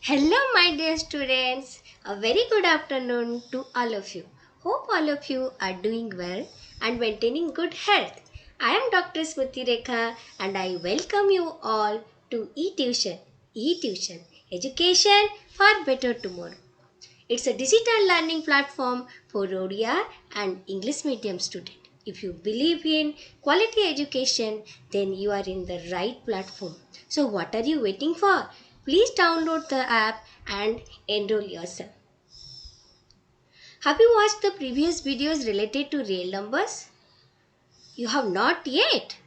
Hello, my dear students. A very good afternoon to all of you. Hope all of you are doing well and maintaining good health. I am Dr Smrutirekha and I welcome you all to Etuson. Etuson, education for better tomorrow. It's a digital learning platform for ODR and English medium students. If you believe in quality education, then you are in the right platform. So what are you waiting for? Please download the app and enroll yourself. Have you watched the previous videos related to real numbers? You have not yet?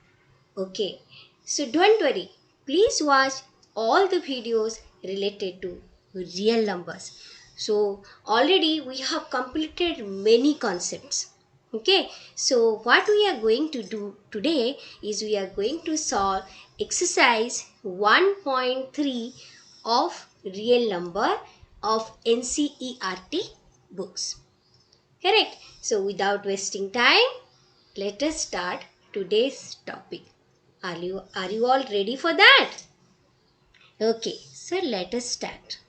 Okay. So don't worry. Please watch all the videos related to real numbers. So already we have completed many concepts. Okay. So what we are going to do today is we are going to solve exercise 1.3 of real number of NCERT books. Correct. So without wasting time, let us start today's topic. Are you all ready for that? Okay, so let us start.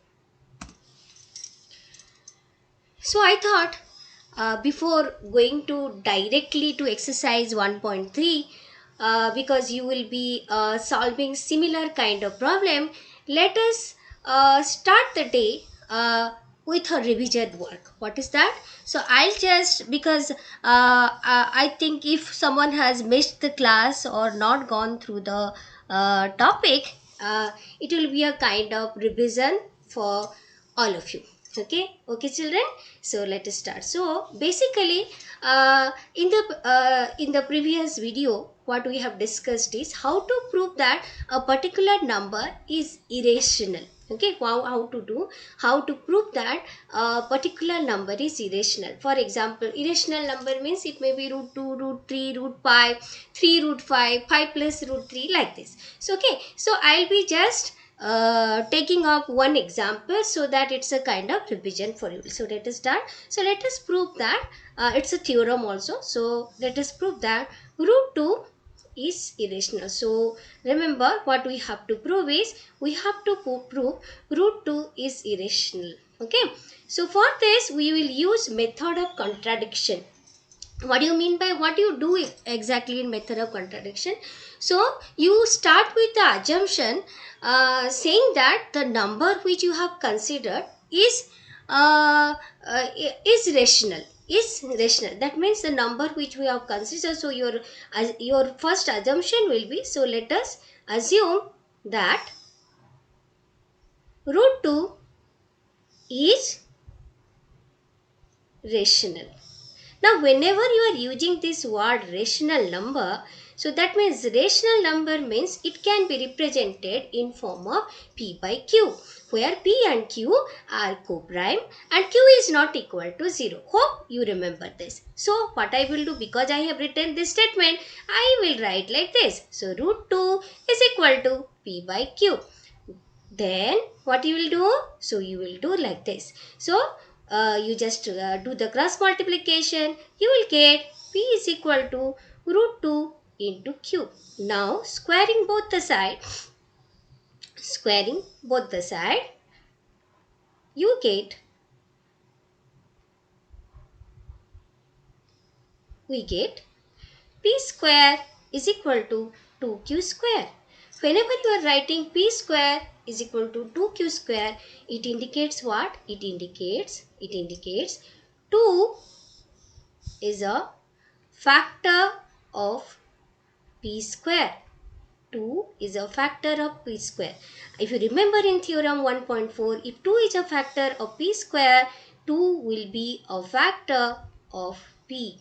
So I thought before going to directly to exercise 1.3, because you will be solving similar kind of problem, let us start the day with a revision work. What is that? So I'll just, because I think if someone has missed the class or not gone through the topic, it will be a kind of revision for all of you. Okay children, so let us start. So basically in the previous video, what we have discussed is how to prove that a particular number is irrational. Okay, how to prove that a particular number is irrational. For example, irrational number means it may be root 2, root 3, root 5, 3 root 5, 5 plus root 3, like this. So okay, so I'll be just taking up one example so that it's a kind of revision for you. So let us start. So let us prove that it's a theorem also. So let us prove that root 2 is irrational. So remember, what we have to prove is we have to prove root 2 is irrational. Okay, so for this we will use method of contradiction. What do you mean by, what do you do exactly in method of contradiction? So you start with the assumption saying that the number which you have considered is uh, uh, rational. Is rational. That means the number which we have considered. So your first assumption will be, so let us assume that root 2 is rational. Now, whenever you are using this word rational number, so that means rational number means it can be represented in form of P by Q, where P and Q are co-prime and Q is not equal to 0. Hope you remember this. So, what I will do, because I have written this statement, I will write like this. So, root 2 is equal to P by Q. Then, what you will do? So, you will do like this. So, you just do the cross multiplication. You will get P is equal to root 2 into Q. Now squaring both the side, you get, P square is equal to 2Q square. Whenever you are writing P square is equal to 2Q square, it indicates what? It indicates 2 is a factor of P square. 2 is a factor of P square. If you remember in theorem 1.4, if 2 is a factor of P square, 2 will be a factor of P.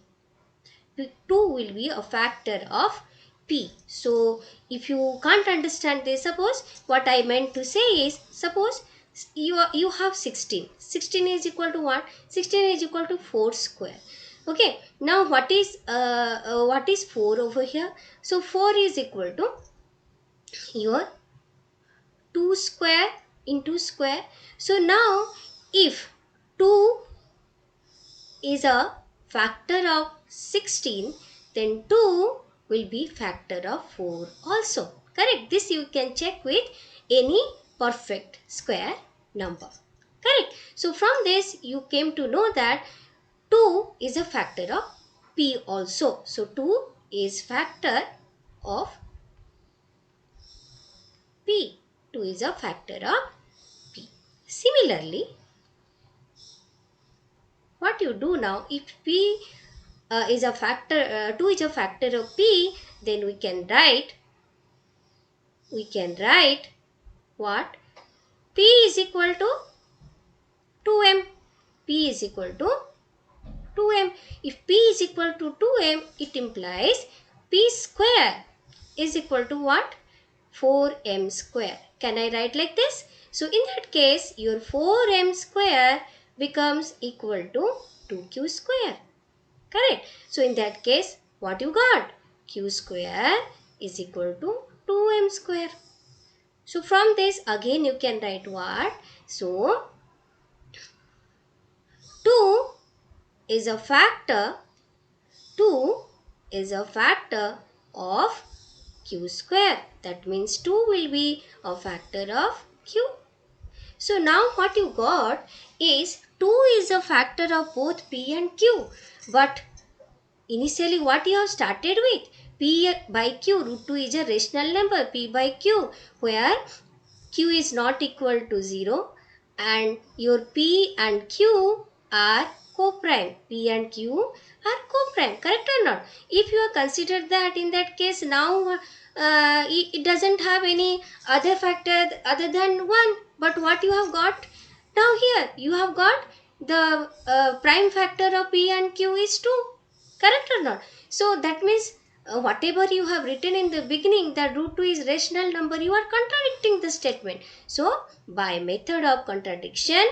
2 will be a factor of P. So, if you can't understand this, suppose what I meant to say is, suppose you have 16. 16 is equal to what? 16 is equal to 4 square. Okay. Now, what is 4 over here? So, 4 is equal to your 2 square into square. So now if 2 is a factor of 16, then 2 will be factor of 4 also. Correct? This you can check with any perfect square. number. Correct. So from this you came to know that 2 is a factor of p also. So 2 is factor of p. 2 is a factor of p. Similarly, what you do now, if p is a factor, 2 is a factor of p, then we can write what? P is equal to 2m. P is equal to 2m. If P is equal to 2m, it implies P square is equal to what? 4m square. Can I write like this? So in that case, your 4m square becomes equal to 2q square. Correct. So in that case, what you got? Q square is equal to 2m square. So from this again you can write what? So 2 is a factor 2 is a factor of q square. That means 2 will be a factor of q. So now what you got is 2 is a factor of both p and q. But initially what you have started with? P by q, root 2 is a rational number, p by q, where q is not equal to 0 and your p and q are co-prime. P and q are co-prime. Correct or not? If you have considered that, in that case now it doesn't have any other factor other than 1. But what you have got now here? You have got the prime factor of p and q is 2. Correct or not? So that means whatever you have written in the beginning that root 2 is rational number, you are contradicting the statement. So by method of contradiction,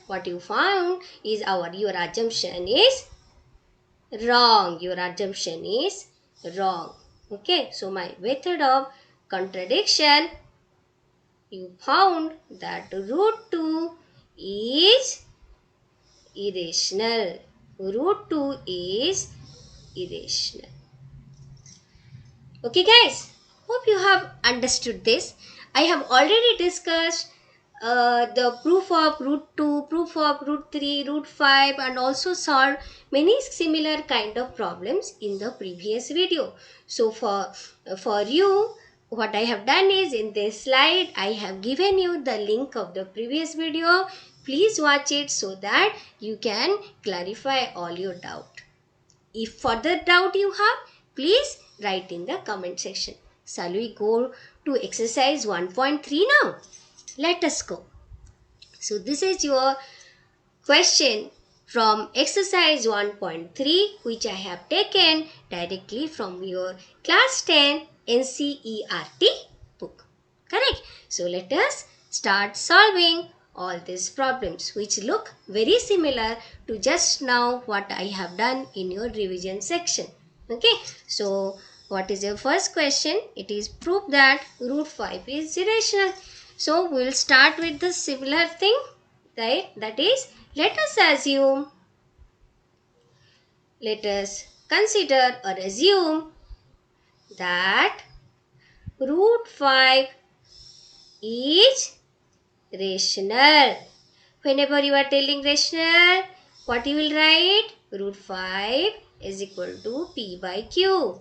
what you found is your assumption is wrong. Your assumption is wrong. Okay. So my method of contradiction, you found that root 2 is irrational. Root 2 is irrational. Okay guys, hope you have understood this. I have already discussed the proof of root 2, proof of root 3, root 5 and also solved many similar kind of problems in the previous video. So for you, what I have done is, in this slide I have given you the link of the previous video. Please watch it so that you can clarify all your doubt. If further doubt you have, please write in the comment section. Shall we go to exercise 1.3 now? Let us go. So this is your question from exercise 1.3, which I have taken directly from your class 10 NCERT book. Correct? So let us start solving all these problems, which look very similar to just now what I have done in your revision section. Okay. So what is your first question? It is prove that root 5 is irrational. So we will start with the similar thing, right? That is, let us consider or assume that root 5 is rational. Whenever you are telling rational, what you will write? Root 5 is equal to p by q.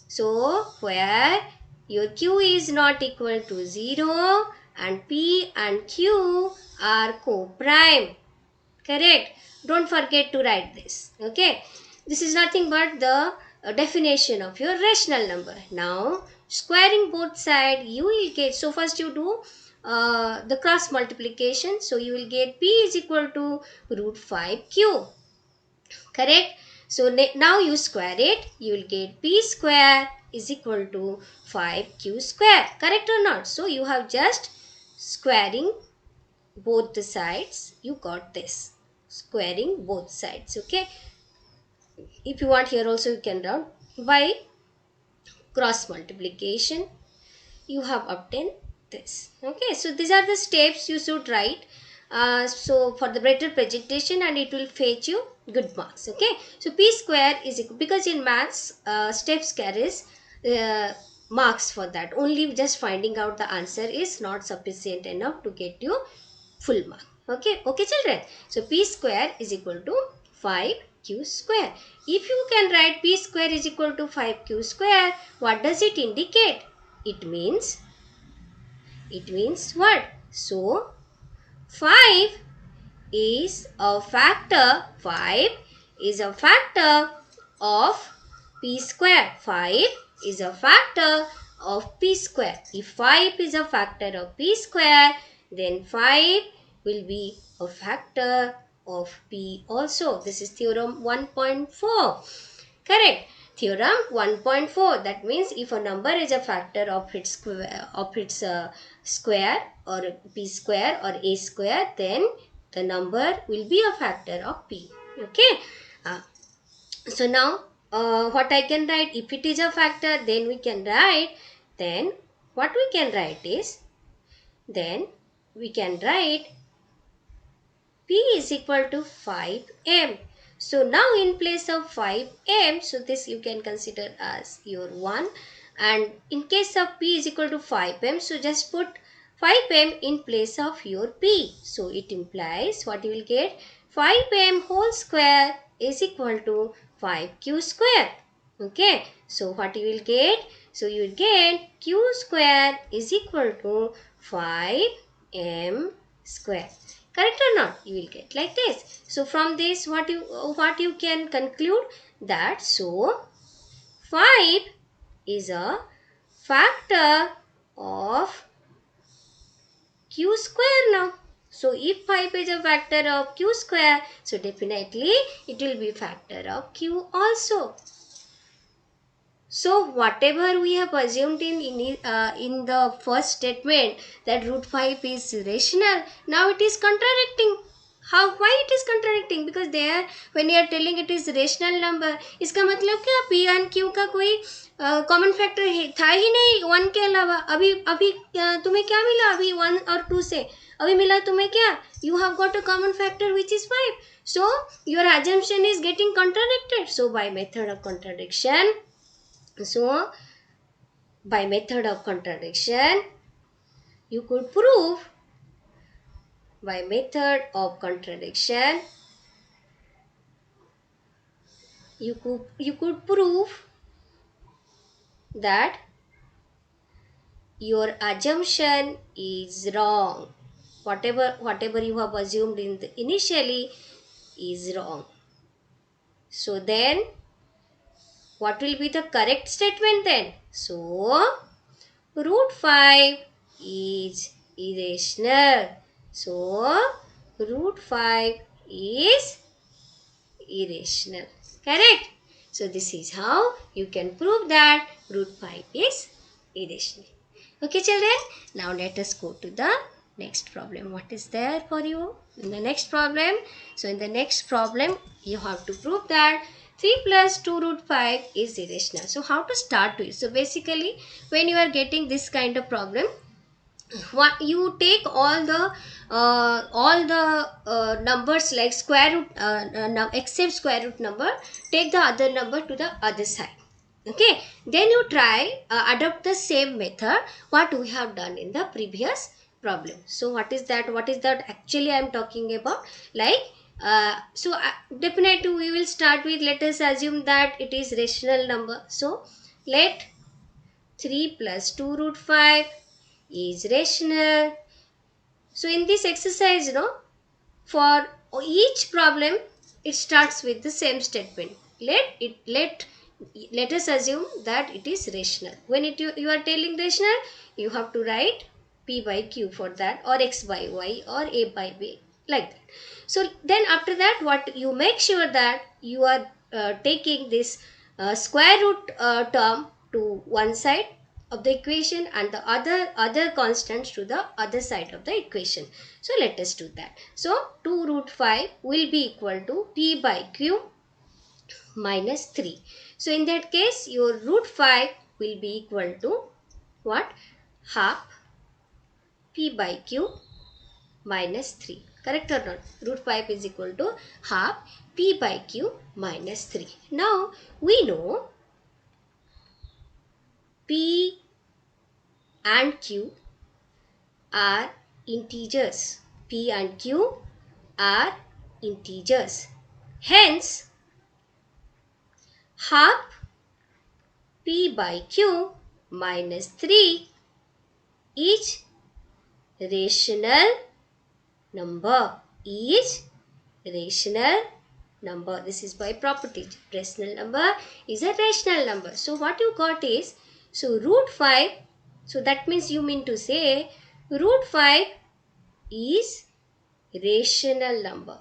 So where your q is not equal to 0 and p and q are co-prime. Correct? Don't forget to write this. Okay? This is nothing but the definition of your rational number. Now, squaring both sides, you will get, so first you do the cross multiplication. So, you will get p is equal to root 5q. Correct? So, now you square it, you will get p square is equal to 5q square. Correct or not? So, you have just squaring both the sides, you got this. Squaring both sides. Okay. If you want, here also you can round. By cross multiplication, you have obtained this. Okay. So these are the steps you should write. So for the better presentation, and it will fetch you good marks. Okay. So p square is equal, because in maths steps carries marks for that. Only just finding out the answer is not sufficient enough to get you full mark. Okay children. So p square is equal to 5q square. If you can write p square is equal to 5q square, what does it indicate? It means what? So 5 is a factor, 5 is a factor of p square. 5 is a factor of p square. If 5 is a factor of p square, then 5 will be a factor of p also. This is theorem 1.4. Correct. Theorem 1.4. That means if a number is a factor of its square or p square or a square, then the number will be a factor of p. Okay. So now what I can write, if it is a factor, then we can write, then what we can write is, then we can write p is equal to 5m. So now in place of 5m, so this you can consider as your 1, and in case of p is equal to 5m, so just put 5m in place of your p. So it implies what you will get, 5m whole square is equal to 5q square. Okay, so what you will get? So you will get q square is equal to 5m square. Correct or not? You will get like this. So from this what you can conclude, that so 5 is a factor of q square now. So if 5 is a factor of q square, so definitely it will be factor of q also. So whatever we have assumed in the first statement, that root 5 is rational, now it is contradicting. Why it is contradicting? Because there when you are telling it is rational number, इसका मतलब क्या, p and q का कोई common factor था ही नहीं 1 के अलावा. अभी तुम्हें क्या मिला? अभी 1 और 2 से अभी मिला तुम्हें क्या? You have got a common factor which is 5. So your assumption is getting contradicted. So by method of contradiction, you could prove, by method of contradiction, you could prove that your assumption is wrong. Whatever you have assumed initially is wrong. So then what will be the correct statement then? So root 5 is irrational. So root 5 is irrational. Correct? So this is how you can prove that root 5 is irrational. Okay children, now let us go to the next problem. What is there for you in the next problem? So in the next problem, you have to prove that 3 plus 2 root 5 is irrational. So how to start with? So basically, when you are getting this kind of problem, what you take all the numbers like square root except square root number, take the other number to the other side. Okay, then you try adopt the same method what we have done in the previous problem. So what is that actually I am talking about? Like definitely we will start with, let us assume that it is rational number. So let 3 plus 2 root 5 is rational. So in this exercise, for each problem, it starts with the same statement. Let us assume that it is rational. When you are telling rational, you have to write p by q for that, or x by y, or a by b, like that. So then after that, what you make sure that you are taking this square root term to one side of the equation and the other constants to the other side of the equation. So let us do that. So 2 root 5 will be equal to p by q minus 3. So in that case, your root 5 will be equal to what? Half p by q minus 3. Correct or not? Root 5 is equal to half p by q minus 3. Now we know P and Q are integers. P and Q are integers. Hence, half P by Q minus 3 is rational number. Is rational number. This is by property. Rational number is a rational number. So what you got is, so root 5, so that means you mean to say root 5 is rational number.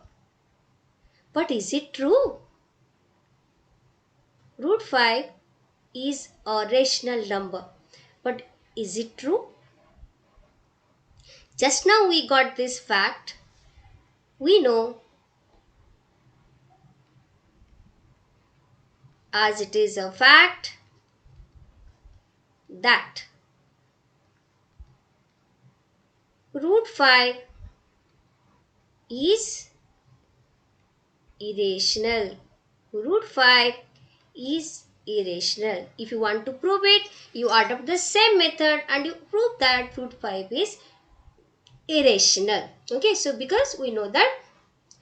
But is it true? Root 5 is a rational number. But is it true? Just now we got this fact. We know as it is a fact that root 5 is irrational. Root 5 is irrational. If you want to prove it, you adopt the same method and you prove that root 5 is irrational. Okay, so because we know that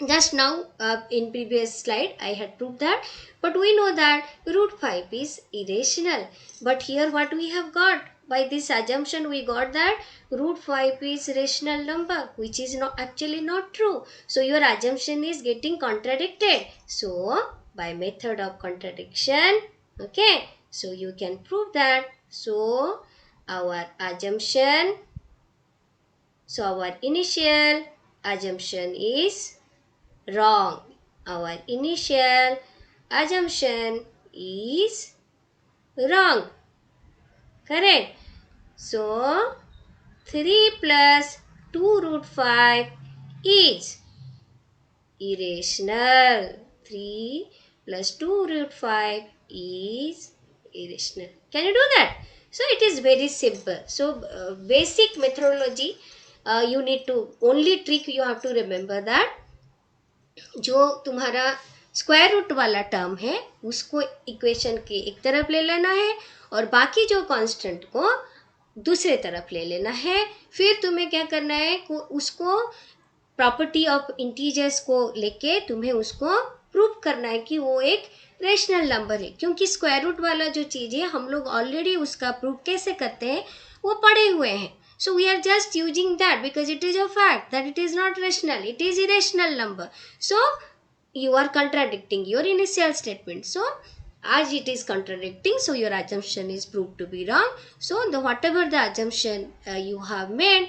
just now in previous slide I had proved that, but we know that root 5 is irrational. But here what we have got, by this assumption we got that root 5 is rational number, which is not actually not true. So your assumption is getting contradicted. So by method of contradiction, okay, so you can prove that. So our assumption, so our initial assumption is wrong. Our initial assumption is wrong. Correct. So 3 plus 2 root 5 is irrational. 3 plus 2 root 5 is irrational. Can you do that? So it is very simple. So basic methodology, you need to, only trick you have to remember that जो तुम्हारा square root वाला term है उसको equation के एक तरफ ले लेना है और बाकी जो कांस्टेंट को दूसरे तरफ ले लेना है. फिर तुम्हें क्या करना है, उसको प्रॉपर्टी ऑफ इंटीजर्स को लेके तुम्हें उसको प्रूव करना है कि वो एक रेशनल नंबर है. क्योंकि स्क्वायर रूट वाला जो चीज़ है हम लोग ऑलरेडी उसका प्रूव कैसे करते हैं वो पढ़े हुए हैं. So we are just using that because it is a fact that it is not rational. It is irrational number. So you are contradicting your initial statement. So as it is contradicting, so your assumption is proved to be wrong. So the whatever the assumption you have made,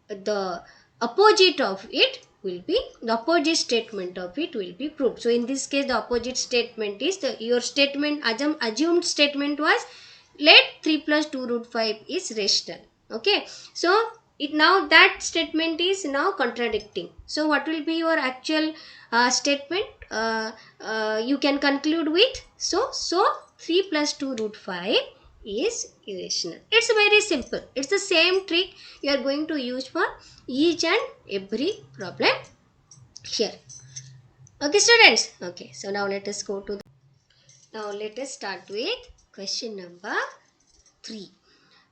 the opposite of it will be, the opposite statement of it will be proved. So in this case the opposite statement is, your statement, assumed statement was let 3 plus 2 root 5 is rational. Okay, so it now that statement is now contradicting. So what will be your actual statement? You can conclude with, so 3 plus 2 root 5 is irrational. It's very simple. It's the same trick you are going to use for each and every problem here. Okay students, okay, so now let us go to now let us start with question number 3.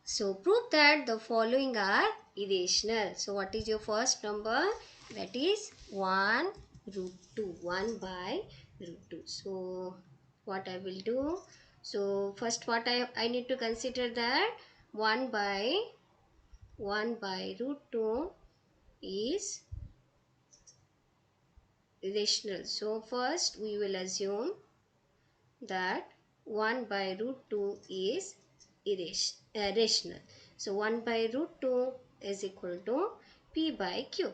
So prove that the following are irrational. So what is your first number? That is 1 root 2. 1 by root 2. So what I will do? So first what I need to consider that 1 by root 2 is irrational. So first we will assume that 1 by root 2 is rational. So 1 by root 2 is equal to P by Q.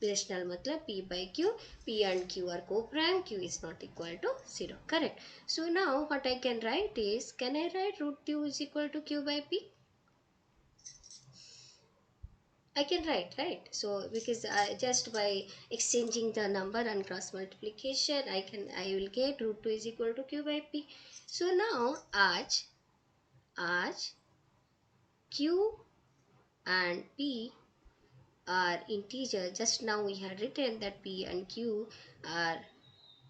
Rational matlab P by Q. P and Q are co-prime. Q is not equal to 0. Correct. So now what I can write is, can I write root 2 is equal to Q by P? I can write, right? So because just by exchanging the number and cross multiplication, I will get root 2 is equal to Q by P. So now as Q and P are integer, just now we had written that P and Q are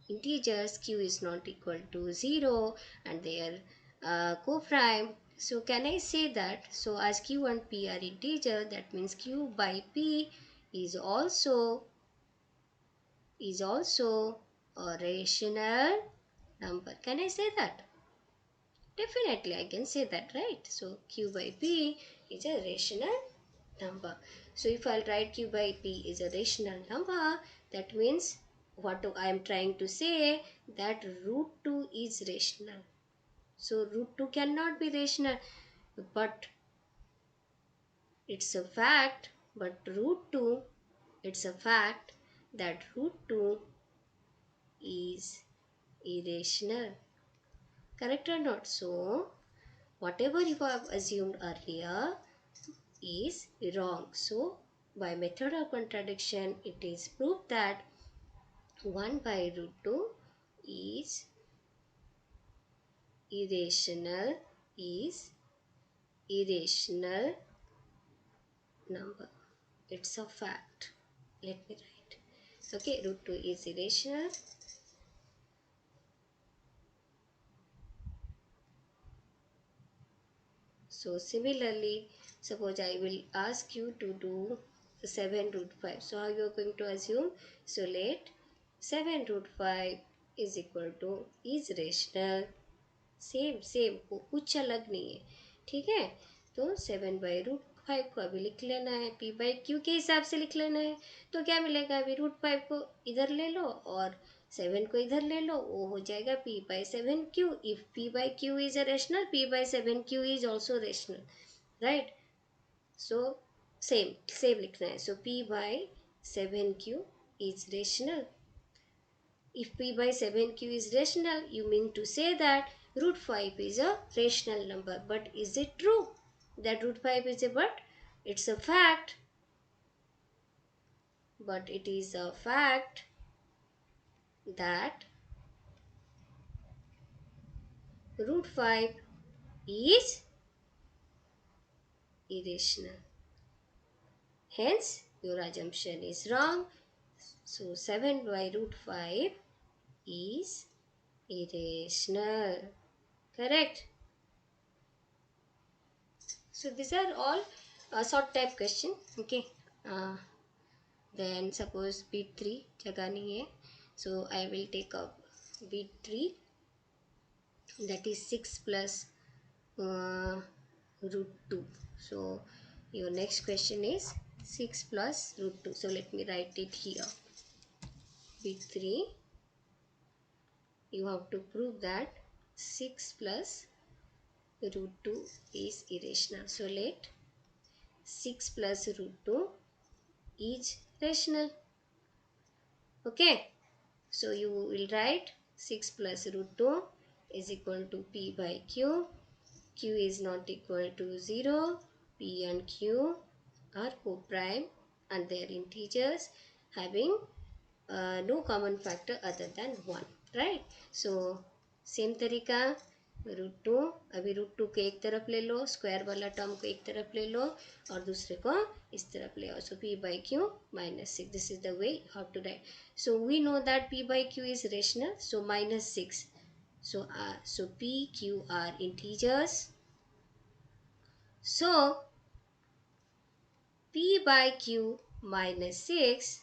integers, Q is not equal to 0 and their co-prime. So can I say that? So as q and p are integer, that means q by p is also a rational number. Can I say that? Definitely I can say that, right? So q by p is a rational number. So if I'll write q by p is a rational number, that means what I am trying to say, that root 2 is rational. So root 2 cannot be rational, but it's a fact. But root 2, it's a fact that root 2 is irrational. Correct or not? So whatever you have assumed earlier is wrong. So by method of contradiction, it is proved that 1 by root 2 is irrational, is irrational number. It's a fact. Let me write. Okay, root 2 is irrational. So similarly, suppose I will ask you to do 7 root 5. So how you are going to assume? So let 7 root 5 is equal to is rational. Same कुछ अलग नहीं है, ठीक है। तो 7/√5 को अभी लिख लेना है, p/q के हिसाब से लिख लेना है। तो क्या मिलेगा, अभी √5 को इधर ले लो और 7 को इधर ले लो, वो हो जाएगा p/7q। If p/q is a rational, p/7q is also rational, right. So same लिखना है। सो p/7q is rational. If p/7q is rational, you mean to say that root 5 is a rational number. But is it true that root 5 is a what? It's a fact. But it is a fact that root 5 is irrational. Hence, your assumption is wrong. So, 7 by root 5 is irrational. Correct? So, these are all short type question. Okay. Then suppose bit 3 जगह नहीं है, so I will take up bit 3, that is 6 plus root 2. So your next question is 6 plus root 2. So let me write it here. Bit 3, you have to prove that 6 plus root 2 is irrational. So let 6 plus root 2 is rational. Okay. So you will write 6 plus root 2 is equal to p by q. Q is not equal to 0. P and Q are co-prime and they are integers having no common factor other than 1. Right? So same तरीका root 2, अभी root 2 को एक तरफ ले लो, square वाला term को एक तरफ ले लो और दूसरे को इस तरफ ले आओ. सो p by q minus 6. This is the way how to write. So we know that p by q is rational. So minus 6. So p, q are integers. So p by q minus 6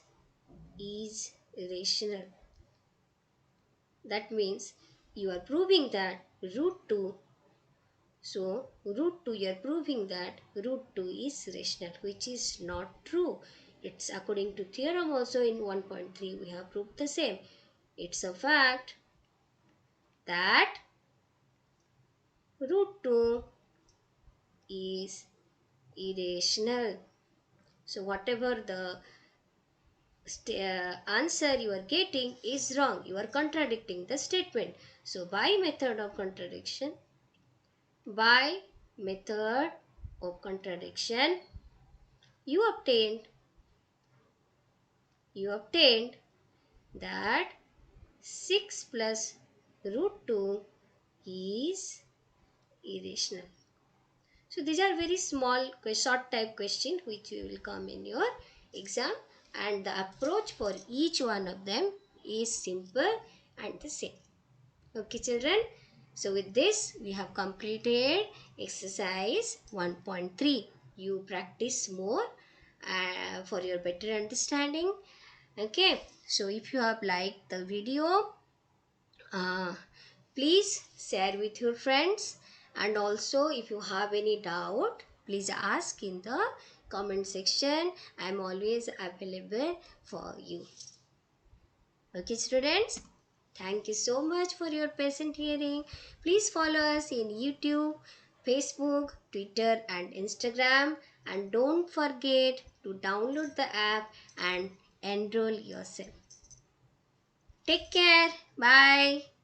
is rational. That means you are proving that root 2. So root 2, you are proving that root 2 is rational, which is not true. It's according to theorem also in 1.3 we have proved the same. It's a fact that root 2 is irrational. So whatever the answer you are getting is wrong. You are contradicting the statement. So by method of contradiction, you obtained that 6 plus root 2 is irrational. So these are very small short type questions which will come in your exam, and the approach for each one of them is simple and the same. Okay children, So with this, we have completed exercise 1.3. You practice more for your better understanding. Okay, so if you have liked the video, uh, please share with your friends, and also if you have any doubt, please ask in the comment section. I am always available for you. Okay, students, thank you so much for your patient hearing. Please follow us in YouTube, Facebook, Twitter and Instagram, and don't forget to download the app and enroll yourself. Take care. Bye.